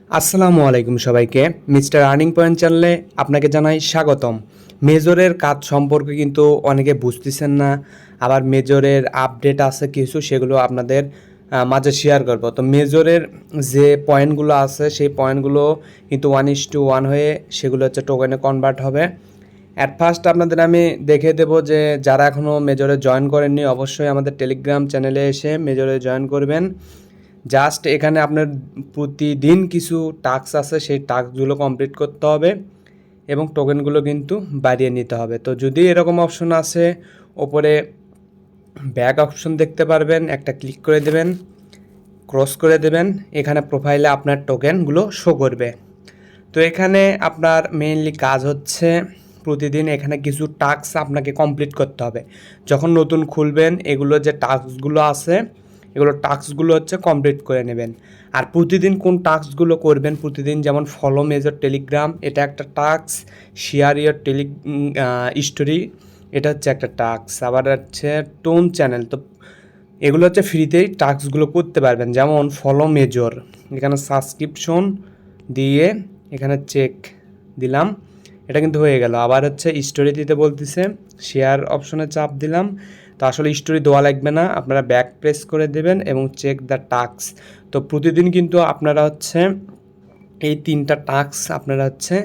আসসালামু আলাইকুম সবাইকে। মিস্টার আর্নিং পয়েন্ট চ্যানেলে আপনাকে জানাই স্বাগতম। মেজরের কাজ সম্পর্কে কিন্তু অনেকে বুঝতেছেন না, আবার মেজরের আপডেট আছে কিছু, সেগুলো আপনাদের মাঝে শেয়ার করব। তো মেজরের যে পয়েন্টগুলো আছে সেই পয়েন্টগুলো কিন্তু 1:1 হয়ে সেগুলো হচ্ছে টোকেনে কনভার্ট হবে। অ্যাট ফার্স্ট আপনাদের আমি দেখিয়ে দেবো যে যারা এখনও মেজরে জয়েন করেননি অবশ্যই আমাদের টেলিগ্রাম চ্যানেলে এসে মেজরে জয়েন করবেন। জাস্ট এখানে আপনার প্রতিদিন কিছু টাস্ক আছে, সেই টাস্কগুলো কমপ্লিট করতে হবে এবং টোকেনগুলো কিন্তু বাড়িয়ে নিতে হবে। তো যদি এরকম অপশন আছে, ওপরে ব্যাক অপশন দেখতে পারবেন, একটা ক্লিক করে দেবেন, ক্রস করে দেবেন, এখানে প্রোফাইলে আপনার টোকেনগুলো শো করবে। তো এখানে আপনার মেইনলি কাজ হচ্ছে প্রতিদিন এখানে কিছু টাস্ক আপনাকে কমপ্লিট করতে হবে। যখন নতুন খুলবেন এগুলো যে টাস্কগুলো আছে এগুলো টাস্কগুলো হচ্ছে কমপ্লিট করে নেবেন। আর প্রতিদিন কোন টাস্কগুলো করবেন, প্রতিদিন যেমন ফলো মেজর টেলিগ্রাম, এটা একটা টাস্ক। শেয়ার ইয়োর স্টোরি, এটা হচ্ছে একটা টাস্ক। আবার হচ্ছে টোন চ্যানেল, তো এগুলো হচ্ছে ফ্রিতেই টাস্কগুলো করতে পারবেন। যেমন ফলো মেজর, এখানে সাবস্ক্রিপশন দিয়ে এখানে চেক দিলাম, এটা কিন্তু হয়ে গেল। আবার হচ্ছে স্টোরি দিতে বলতেছে, শেয়ার অপশনে চাপ দিলাম। তো আসলে স্টোরি দেওয়া লাগবে না, আপনারা ব্যাক প্রেস করে দেবেন এবং চেক দ্য টাস্ক। তো প্রতিদিন কিন্তু আপনারা হচ্ছে এই 3টা টাস্ক আপনারা হচ্ছে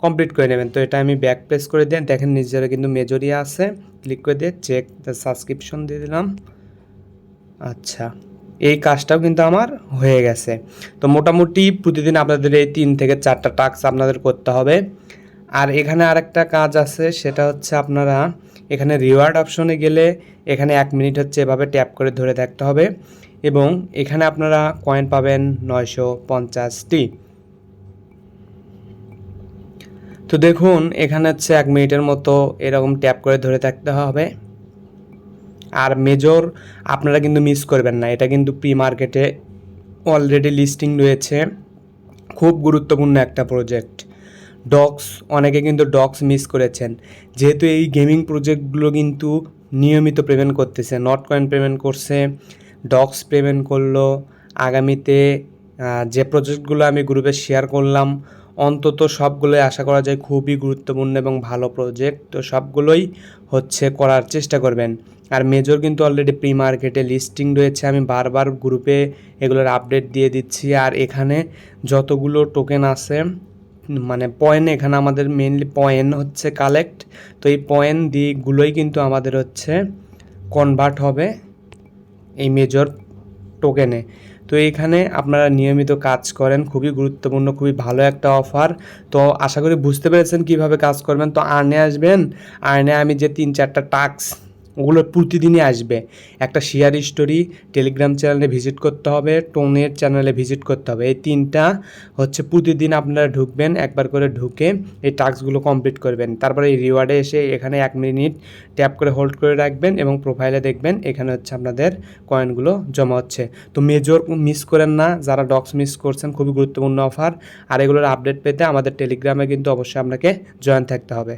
কমপ্লিট করে নেবেন। তো এটা আমি ব্যাক প্রেস করে দিয়ে দেখেন নিজেরা কিন্তু মেজরিয়া আছে, ক্লিক করে দিয়ে চেক দ্য সাবস্ক্রিপশন দিয়ে দিলাম। আচ্ছা, এই কাজটাও কিন্তু আমার হয়ে গেছে। তো মোটামুটি প্রতিদিন আপনাদের এই 3 থেকে 4টা টাস্ক আপনাদের করতে হবে। আর এখানে আরেকটা কাজ আছে, সেটা হচ্ছে আপনারা এখানে রিওয়ার্ড অপশনে গেলে এখানে 1 মিনিট হচ্ছে এভাবে ট্যাপ করে ধরে থাকতে হবে এবং এখানে আপনারা কয়েন পাবেন 950টি। তো দেখুন এখানে হচ্ছে 1 মিনিটের মতো এরকম ট্যাপ করে ধরে থাকতে হবে। আর মেজর আপনারা কিন্তু মিস করবেন না, এটা কিন্তু প্রি মার্কেটে অলরেডি লিস্টিং রয়েছে। খুব গুরুত্বপূর্ণ একটা প্রজেক্ট। ডক্স, অনেকে কিন্তু ডক্স মিস করেছেন, যেহেতু এই গেমিং প্রজেক্টগুলো কিন্তু নিয়মিত পেমেন্ট করতেছে, নট কয়েন পেমেন্ট করছে, ডক্স পেমেন্ট করলো। আগামীতে যে প্রজেক্টগুলো আমি গ্রুপে শেয়ার করলাম অন্তত সবগুলোই আশা করা যায় খুবই গুরুত্বপূর্ণ এবং ভালো প্রজেক্ট। তো সবগুলোই হচ্ছে করার চেষ্টা করবেন। আর মেজর কিন্তু অলরেডি প্রি মার্কেটে লিস্টিং রয়েছে, আমি বারবার গ্রুপে এগুলোর আপডেট দিয়ে দিচ্ছি। আর এখানে যতগুলো টোকেন আছে মানে পয়েন্ট, এখানে আমাদের মেইনলি পয়েন্ট হচ্ছে কালেক্ট। তো এই পয়েন্ট দিয়েগুলোই কিন্তু আমাদের হচ্ছে কনভার্ট হবে এই মেজর টোকেনে। তো এইখানে আপনারা নিয়মিত কাজ করেন, খুবই গুরুত্বপূর্ণ, খুবই ভালো একটা অফার। তো আশা করি বুঝতে পেরেছেন কিভাবে কাজ করবেন। তো আর্নে আসবেন, আর্নে আমি যে 3-4টা টাস্ক ওগুলো প্রতিদিনই আসবে। একটা শেয়ার স্টোরি, টেলিগ্রাম চ্যানেলে ভিজিট করতে হবে, টোনের চ্যানেলে ভিজিট করতে হবে। এই 3টা হচ্ছে প্রতিদিন আপনারা ঢুকবেন, একবার করে ঢুকে এই টাস্কগুলো কমপ্লিট করবেন। তারপরে এই রিওয়ার্ডে এসে এখানে 1 মিনিট ট্যাপ করে হোল্ড করে রাখবেন এবং প্রোফাইলে দেখবেন এখানে হচ্ছে আপনাদের কয়েনগুলো জমা হচ্ছে। তো মেজর মিস করেন না, যারা ডক্স মিস করছেন, খুবই গুরুত্বপূর্ণ অফার। আর এগুলোর আপডেট পেতে আমাদের টেলিগ্রামে কিন্তু অবশ্যই আপনাকে জয়েন থাকতে হবে।